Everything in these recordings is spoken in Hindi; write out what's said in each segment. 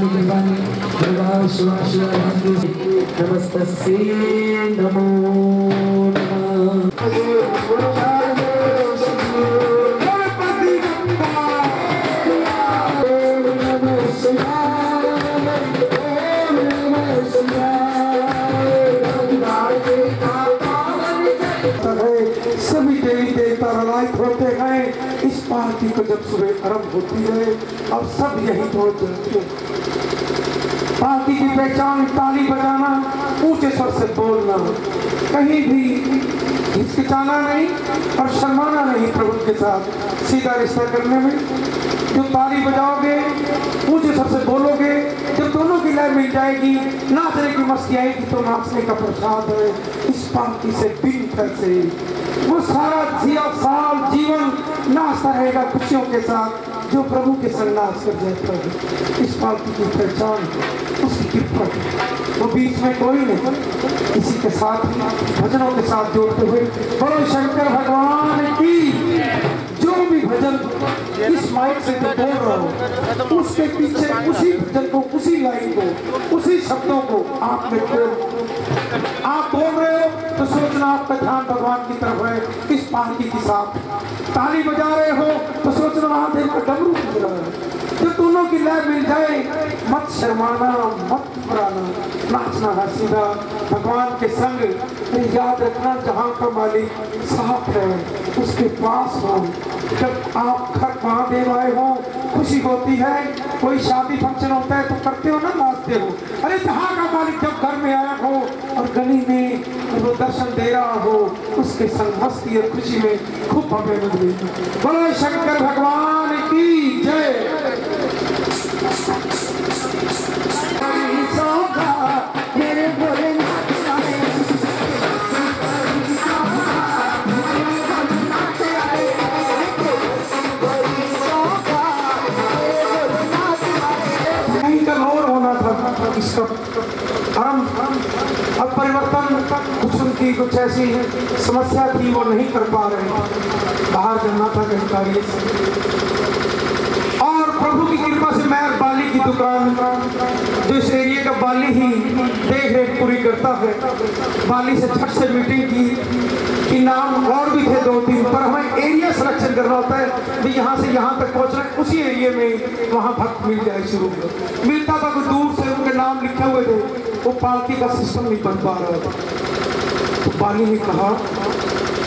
तुम्हारी कृपानी भगवान शिवा नमस्तस्ये नमो सभी देवी देवता रलायत होते हैं। इस पार्टी को जब सुबह आरंभ होती है अब सब यही पहुंच जाते हैं। पार्टी की पहचान ताली बजाना, ऊंचे स्वर से बोलना, कहीं भी हिचकिचाना नहीं और शर्माना नहीं। प्रभु के साथ सीधा रिश्ता करने में जो ताली बजाओगे, ऊंचे स्वर से बोलोगे, जब दोनों की लय मिल जाएगी, नाचने की मस्ती आएगी तो नाचने का प्रसाद है। इस पार्टी से बिन से वो सारा साल जीवन नाचता रहेगा खुशियों के साथ जो प्रभु के संग नाच कर जाता है। इस पार्टी की पहचान उसकी कृपा वो बीच में कोई नहीं, इसी के साथ भजनों के साथ जोड़ते हुए बोलो शंकर भगवान की। जो भी भजन इस माइक से तो बोल रहा हो उसके पीछे उसी भजन को, उसी लाइन को, उसी शब्दों को आप में आप बोल रहे हो तो सोचना आपका ध्यान भगवान की तरफ है। इस पार्टी के साथ ताली बजा रहे हो तो सोचना महादेव का डमरू बज रहा है। जब दोनों की लय मिल जाए मत शर्माना, मत घबराना, नाचना है सीधा भगवान के संग। याद रखना जहाँ का मालिक साफ है उसके पास हो। जब आप घर महादेव आए हो खुशी होती है, कोई शादी फंक्शन होता है तो करते हो ना, नाचते हो। अरे जहाँ का मालिक जब घर में आया हो और गली में वो दर्शन दे रहा हो उसके संग मस्ती और खुशी में खूब भव्य मिली। बोलो शंकर भगवान की जय। मेरे इसका अब परिवर्तन कुछ उनकी कुछ ऐसी समस्या थी वो नहीं कर पा रहे, बाहर जाना था कहीं कार्य से। और प्रभु की कृपा से मैं बाली की दुकान जो इस एरिया का बाली ही देख रेख पूरी करता है, बाली से झट से मीटिंग की कि नाम और भी थे 2-3 पर हमें एरिया सिलेक्शन करना होता है कि यहाँ से यहाँ तक पहुँचना है, उसी एरिया में वहाँ भक्त मिल जाए। शुरू मिलता था कोई दूर से उनके नाम लिखे हुए थे, वो पालकी का सिस्टम नहीं बन पा रहा था। तो बाली ने कहा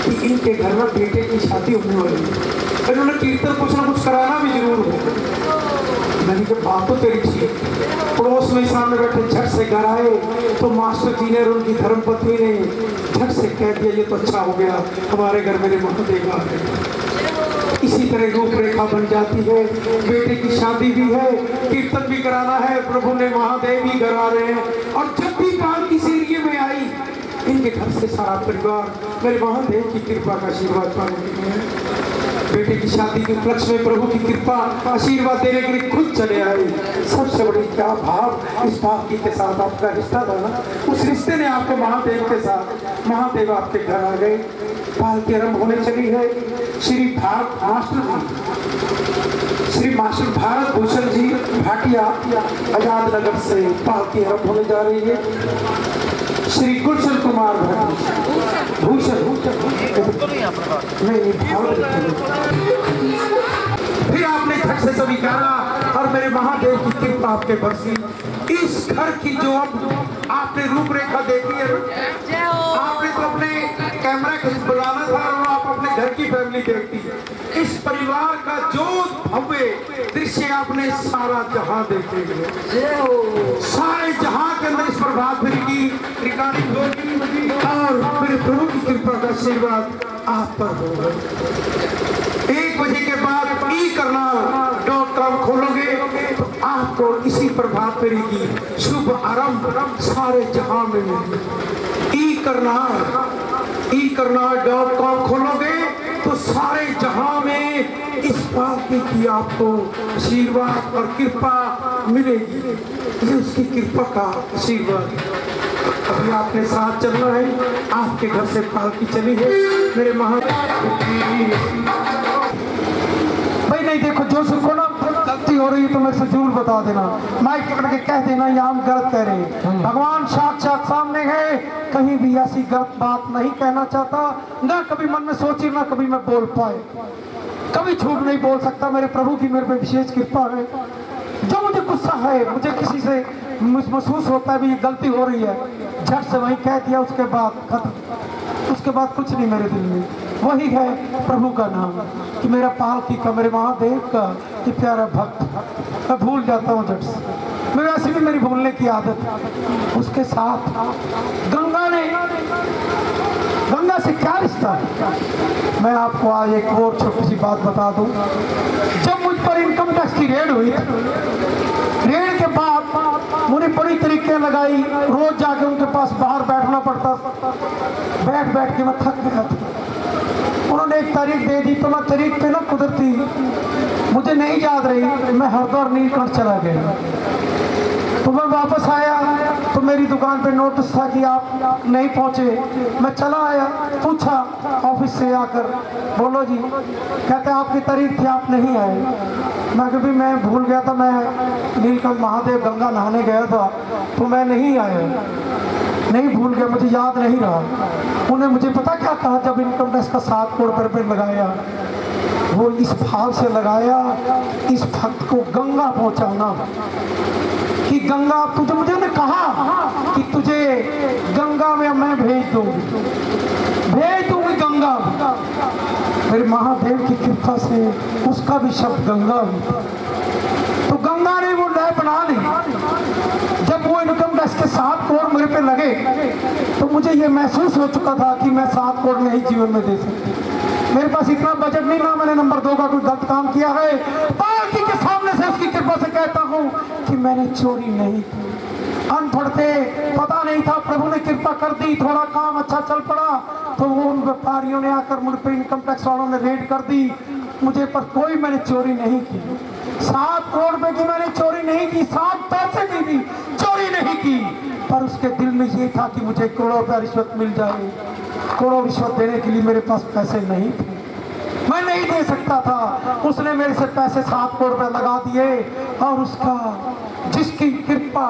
कि इनके घर में बेटे की शादी होने वाली है, इन्होंने कीर्तन कुछ ना कुछ कराना भी जरूर होगा। मैंने कहा बात तो तेरी ठीक। पड़ोस में सामने बैठे झट से घर आए तो मास्टर जी ने और उनकी धर्मपत्नी ने झट से कह दिया ये तो अच्छा हो गया, हमारे घर मेरे महादेव आ गए। इसी तरह रूपरेखा बन जाती है। बेटे की शादी भी है, कीर्तन भी कराना है, प्रभु ने महादेव भी घर आ रहे हैं। और जब भी पालकी सीरिये में आई इनके घर से सारा परिवार मेरे महादेव की कृपा का आशीर्वाद पाने के लिए, बेटे की शादी के उपलक्ष्य में प्रभु की कृपा आशीर्वाद देने के लिए खुद चले आए। सबसे बड़ी क्या भाव इस पालकी के साथ आपका रिश्ता था ना, उस रिश्ते ने आपको महादेव के साथ, महादेव आपके घर आ गए। पालकी आरंभ होने चली है। श्री मास्टर भारत भूषण जी भाटिया आजाद नगर से पालकी आरंभ होने जा रही है। श्री गुलशन कुमार भूषण फिर आपने झट से सभी कहा और मेरे महादेव की कृपा आपके बरसी। इस घर की जो अब आपने रूपरेखा देखी है, आपने तो अपने कैमरा के बुलाना था और आप अपने घर की फैमिली देखती। इस परिवार का जो भव्य दृश्य आपने सारा जहां देखेंगे, सारे जहां के अंदर इस प्रभात फेरी की रिकॉर्डिंग होगी और मेरे प्रभु की कृपा का आशीर्वाद आप पर होगा। 1 बजे के बाद e-karnar.com खोलोगे तो आपको इसी प्रभात फेरी की शुभ आरंभ सारे जहां में मिलेगी। e-karnar.com खोलोगे तो सारे जहां में इस पालकी की आपको आशीर्वाद और कृपा मिलेगी। ये उसकी कृपा का आशीर्वाद। अभी आपने साथ चलना है, आपके घर से पालकी चली है मेरे भाई नहीं देखो जो सुखो ना गलती हो रही है तो मेरे से जरूर बता देना, माइक पकड़ के कह देना यहाँ हम गलत कह रहे हैं। भगवान साक्षात सामने है, कहीं भी ऐसी गलत बात नहीं कहना चाहता, ना कभी मन में सोची ना कभी मैं बोल पाए, कभी झूठ नहीं बोल सकता। मेरे प्रभु की मेरे पे विशेष कृपा है। जो मुझे गुस्सा है, मुझे किसी से महसूस होता है भी ये गलती हो रही है, झट से वही कह दिया, उसके बाद खत्म, उसके बाद कुछ नहीं मेरे दिल में। वही है प्रभु का नाम कि मेरा पालकी का, मेरे महादेव का कि प्यारा भक्त। मैं भूल जाता हूँ झट से, मैं वैसे भी मेरी भूलने की आदत है। उसके साथ गंगा से क्या रिश्ता है? मैं आपको आज एक और छोटी सी बात बता दूं। जब मुझ पर इनकम टैक्स की रेड हुई, रेड के बाद मुझे बड़ी तरीके लगाई, रोज जाके उनके पास बाहर बैठना पड़ता, बैठ बैठ के मैं थक गया था। उन्होंने एक तारीख दे दी तो मैं तारीख पे ना कुदरती मुझे नहीं याद रही, मैं हरिद्वार नीलकंठ चला गया। तो मैं वापस आया तो मेरी दुकान पे नोटिस था कि आप नहीं पहुंचे। मैं चला आया, पूछा ऑफिस से आकर, बोलो जी, कहते आपकी तारीख थी आप नहीं आए। मैं कभी मैं भूल गया था, मैं नीलकंठ महादेव गंगा नहाने गया था तो मैं नहीं आया, नहीं भूल गया, मुझे याद नहीं रहा। उन्हें मुझे पता क्या कहा, जब इनकम टैक्स का 7 करोड़ रुपये लगाया, वो इस भाव से लगाया इस भक्त को गंगा पहुंचाना कि गंगा तुझे, मुझे उन्हें कहा कि तुझे गंगा में मैं भेज दूंगी गंगा। मेरे महादेव की कृपा से उसका भी शब्द गंगा हुआ। तो गंगा ने वो लय बना ली। जब वो इनकम टैक्स के 7 करोड़ मेरे पे लगे तो मुझे ये महसूस हो चुका था कि मैं 7 करोड़ नहीं जीवन में दे सकती। मेरे पास इतना बजट नहीं, ना मैंने नंबर 2 का कोई गलत काम किया है। पार्टी के सामने से उसकी कृपा से कहता हूँ कि मैंने चोरी नहीं की। अनपढ़ थे, पता नहीं था, प्रभु ने कृपा कर दी, थोड़ा काम अच्छा चल पड़ा तो वो उन व्यापारियों ने आकर मुझ पर, इनकम टैक्स वालों ने रेड कर दी मुझे, पर कोई मैंने चोरी नहीं की। 7 करोड़ रुपए की मैंने चोरी नहीं की, 7 पैसे की भी चोरी नहीं की, पर उसके दिल में ये था कि मुझे करोड़ों रुपया रिश्वत मिल जाए। करोड़ों रिश्वत देने के लिए मेरे पास पैसे नहीं थे, मैं नहीं दे सकता था। उसने मेरे से पैसे 7 करोड़ रुपए लगा दिए और उसका, जिसकी कृपा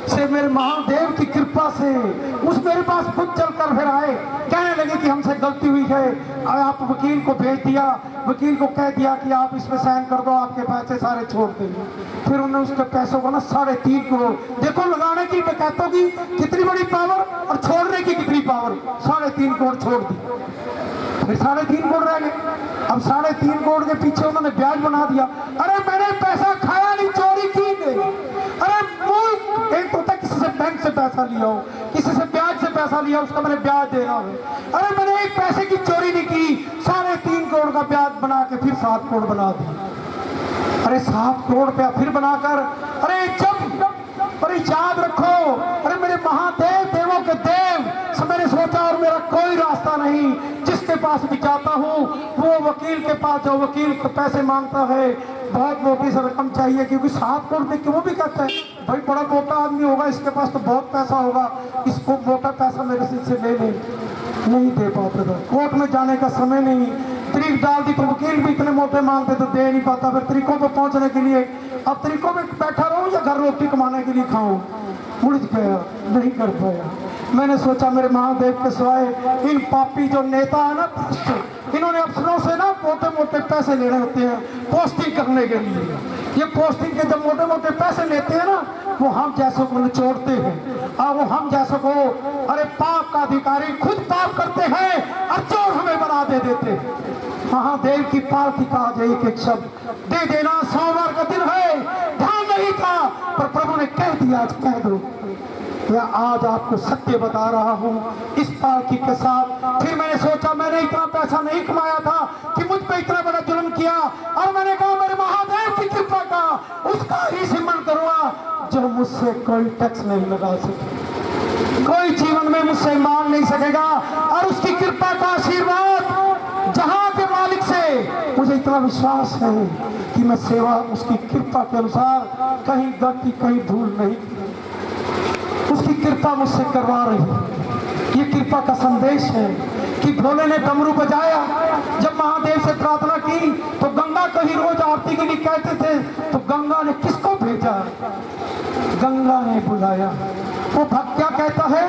से, मेरे महादेव की कृपा से, उस मेरे पास खुद चलकर फिर आए, कहने लगे कि हमसे गलती हुई है। आप वकील को भेज दिया, वकील को कह दिया कि आप इसमें साइन कर दो, आपके पैसे सारे छोड़ देंगे। फिर उन्होंने उसके पैसों को ना 3.5 करोड़, देखो लगाने की डकैतों की कितनी बड़ी पावर और छोड़ने की कितनी पावर, 3.5 करोड़ छोड़ दी। फिर 3.5 करोड़ रह गए। अब 3.5 करोड़ के पीछे उन्होंने ब्याज बना दिया। अरे मैंने पैसा खाया नहीं, चोरी की नहीं। अरे मूल एक होता है किसी से बैंक से पैसा लिया हो, किसी से ब्याज से पैसा लिया, उसका मैंने ब्याज देना हो। अरे मैंने एक पैसे की चोरी नहीं की, 3.5 करोड़ का ब्याज बना के फिर 7 करोड़ बना दिया। अरे 7 करोड़ रुपया फिर बनाकर, अरे जब, अरे याद रखो, अरे मेरे महादेव देवों के देव, मैंने सोचा और मेरा कोई रास्ता नहीं, जिसके पास भी जाता हूँ वो वकील के पास, जो वकील के पैसे मांगता है, बहुत मोटी सी रकम चाहिए, क्योंकि 7 करोड़ देख के वो भी कहता है भाई बड़ा मोटा आदमी होगा, इसके पास तो बहुत पैसा होगा, इसको मोटा पैसा मेरे से ले ले। नहीं दे पाते थे, कोर्ट में जाने का समय नहीं, तारीख डाल दी तो वकील भी इतने मोटे मांगते तो दे नहीं पाता। फिर तरीकों पर पहुंचने के लिए, अब तरीकों में बैठा रहूं या घर रोटी कमाने के लिए खाऊं, उलझ गया, नहीं कर पाया। मैंने सोचा मेरे महादेव के सिवाय इन पापी जो नेता है ना, इन्होंने अफसरों से ना मोटे मोटे पैसे लेने होते हैं पोस्टिंग करने के लिए। ये पोस्टिंग के जब मोटे मोटे पैसे लेते हैं ना, वो हम जैसों को निचोड़ते हैं और वो हम जैसों को, अरे पाप का अधिकारी खुद पाप करते हैं और चोर हमें बना देते हैं। महादेव की पालकी का आज एक शब्द दे देना, सोमवार का दिन है, ध्यान नहीं था, पर प्रभु ने कह दिया आज कह दो। मैं आज आपको सत्य बता रहा हूँ इस पालकी के साथ। फिर मैंने सोचा मैंने इतना पैसा नहीं कमाया था कि मुझ पे इतना बड़ा जुल्म किया, और मैंने कहा मेरे महादेव की कृपा का उसका ही सिमरन करूँगा जो मुझसे कोई टैक्स नहीं लगा सके, कोई जीवन में मुझसे मांग नहीं सकेगा, और उसकी कृपा का आशीर्वाद जहाँ के मालिक से मुझे इतना विश्वास है कि मैं सेवा उसकी कृपा के अनुसार कहीं गलती कहीं भूल नहीं, उसकी कृपा मुझसे करवा रही है। ये कृपा का संदेश है कि भोले ने डमरू बजाया, जब महादेव से प्रार्थना की तो गंगा कहीं रोज आरती के लिए कहते थे तो गंगा ने किसको भेजा? गंगा ने बुलाया। वो भक्त क्या कहता है?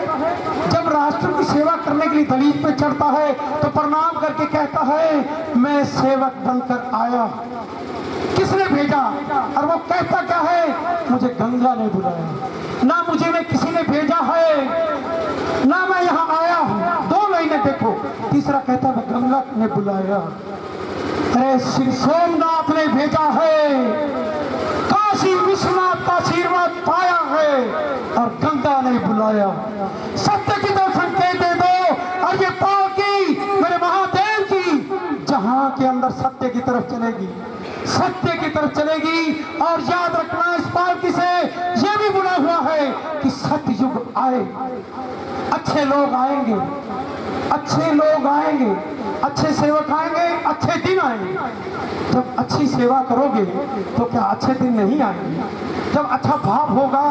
जब राष्ट्र की सेवा करने के लिए दलीप पे चढ़ता है तो प्रणाम करके कहता है मैं सेवक बनकर आया। किसने भेजा? और वो कहता क्या है? मुझे गंगा ने बुलाया। ना मुझे में किसी ने भेजा है ना मैं यहाँ आया हूँ। 2 लाइनें देखो। तीसरा कहता है गंगा ने बुलाया। अरे श्री सोमनाथ ने भेजा है, काशी विश्वनाथ का आशीर्वाद पाया है और गंगा ने बुलाया। सत्य की तरफ संकेत दे दो और ये पालकी मेरे महादेव की जहां के अंदर सत्य की तरफ चलेगी, सत्य की तरफ चलेगी। और याद रखना इस पालकी से ये भी बुला हुआ है कि सतयुग आए, अच्छे लोग आएंगे, अच्छे लोग आएंगे, अच्छे सेवक आएंगे, अच्छे दिन आएंगे। जब अच्छी सेवा करोगे तो क्या अच्छे दिन नहीं आएंगे? जब अच्छा भाव होगा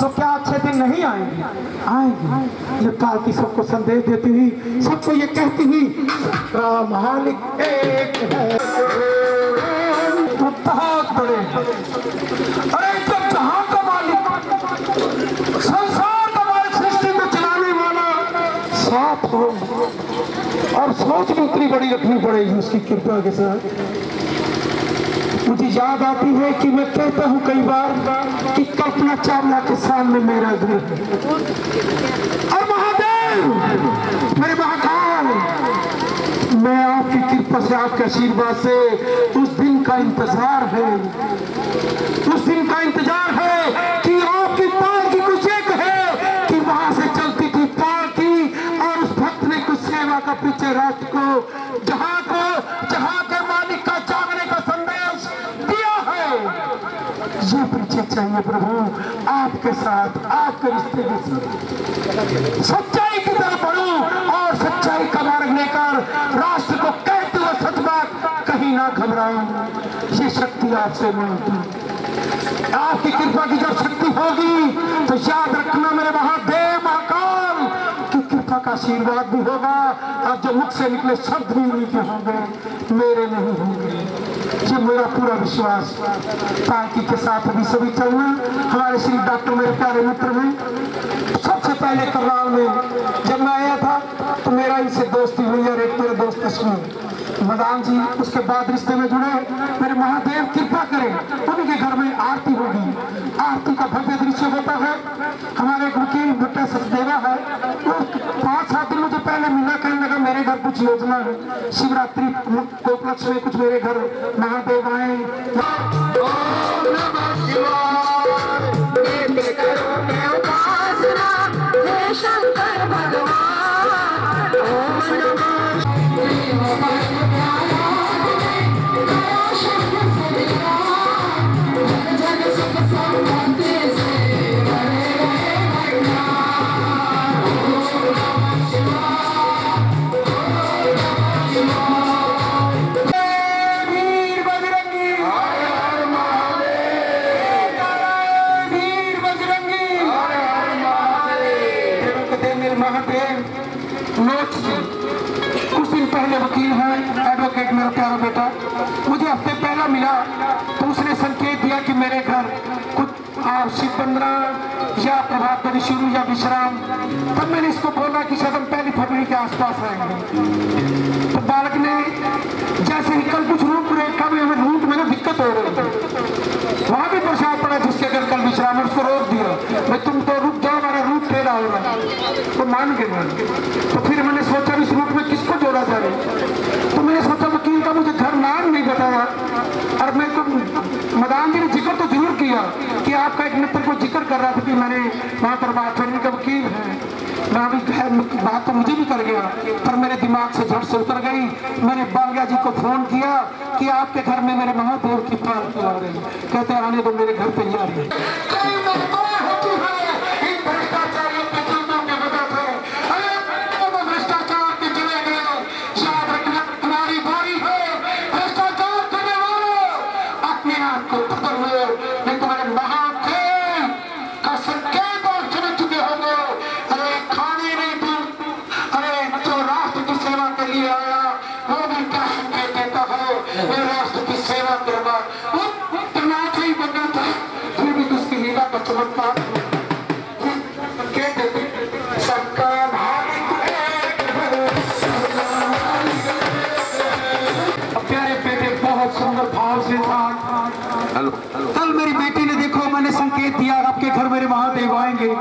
तो क्या अच्छे दिन नहीं आएंगे? आएंगे। ये काल की सबको संदेश देती हुई, सबको ये कहती हुई मालिक एक है, बहुत बड़े। अरे जब जहां का मालिक, संसार का मालिक, सृष्टि को चलाने वाला साथ हो और सोच भी उतनी बड़ी रखनी पड़ेगी उसकी कृपा के साथ। मुझे याद आती है कि मैं कहता हूँ कई बार कि कल्पना चावला के सामने मेरा घर है और महादेव मेरे महाकाल, मैं आपकी कृपा से, आपके आशीर्वाद से उस दिन का इंतजार है, उस दिन का इंतजार है कि आपकी पालकी कुछ एक है कि वहां से चलती थी पालकी और उस भक्त ने कुछ सेवा का पीछे राष्ट्र को, जहां के मालिक का जागने का संदेश दिया है। ये पीछे चाहिए प्रभु आपके साथ, आपके रिश्ते के साथ सच्चाई की तरफ बढ़ूं और सच्चाई का मार्ग लेकर राष्ट्र को कहते हुए सच बात कहीं ना घबराऊं। ये शक्ति आपसे मिलती, आपकी कृपा की जब शक्ति होगी तो याद रखना मेरे महादेव महाकाल की कृपा का आशीर्वाद भी होगा और जो मुख से निकले शब्द भी उन्हीं के होंगे, मेरे नहीं होंगे। ये मेरा पूरा विश्वास। पालकी के साथ अभी सभी चलना। हमारे श्री डॉक्टर मेरे प्यारे मित्र हैं। सबसे पहले करनाल में जब मैं आया था तो मेरा इनसे दोस्ती हुई और एक मेरे दोस्त इसमें मदान जी, उसके बाद रिश्ते में जुड़े। मेरे महादेव कृपा करें उन्हीं के घर में आरती होगी। आरती का भव्य दृश्य होता है। हमारे एक वकील भट्टा सचदेवा है, वो 5-7 दिन मुझे पहले मिला, कहने लगा मेरे घर कुछ योजना है, शिवरात्रि के उपलक्ष्य में कुछ मेरे घर महादेव आए। शंकर भगवान ओम नमः कुछ दिन पहले वकील है, एडवोकेट मेरा प्यारा बेटा, मुझे हफ्ते पहला मिला तो उसने संकेत दिया कि मेरे घर कुछ शिव 15 या प्रभात फेरी शुरू या विश्राम। तब मैंने इसको बोला कि शायद हम 1 फरवरी के आसपास आएंगे। तो बालक ने जैसे ही कल कुछ रूट रेखा में हमें रूट में दिक्कत हो रही थी, वहां भी प्रसाद पड़ा जिसके घर कल विश्राम है, उसको रोक दिया, भाई तुम तो रुक जाओ, हमारा रूट टेढ़ा हो रहा है। तो मान गए। तो फिर मैंने सोचा इस रूट में किसको जोड़ा जाए, तो मैंने सोचा वकील का मुझे घर नाम नहीं बताया। और मैं तो मदान जी ने जिक्र तो जरूर किया कि आपका एक मित्र को जिक्र कर रहा था कि मैंने वहाँ पर बात करने का वकील है। बात तो मुझे भी कर गया, पर मेरे दिमाग से झट से उतर गई। मैंने बांग्या जी को फोन किया कि आपके घर में मेरे महादेव की पालकी आ रही, कहते आने दो, मेरे घर तैयार है। राष्ट्र की सेवा निभाएंगे।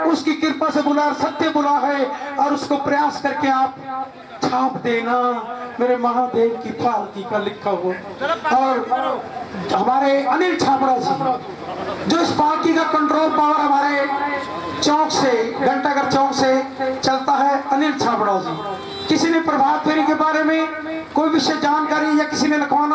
उसकी कृपा से बुला, सत्य बुला है और उसको प्रयास करके आप छाप देना मेरे महादेव की पालकी का लिखा हुआ। और हमारे अनिल छाबड़ा जी जो इस पालकी का कंट्रोल पावर हमारे चौक से, घंटाघर चौक से चलता है, अनिल छाबड़ा जी। किसी ने प्रभात फेरी के बारे में कोई विषय जानकारी या किसी ने लिखवाना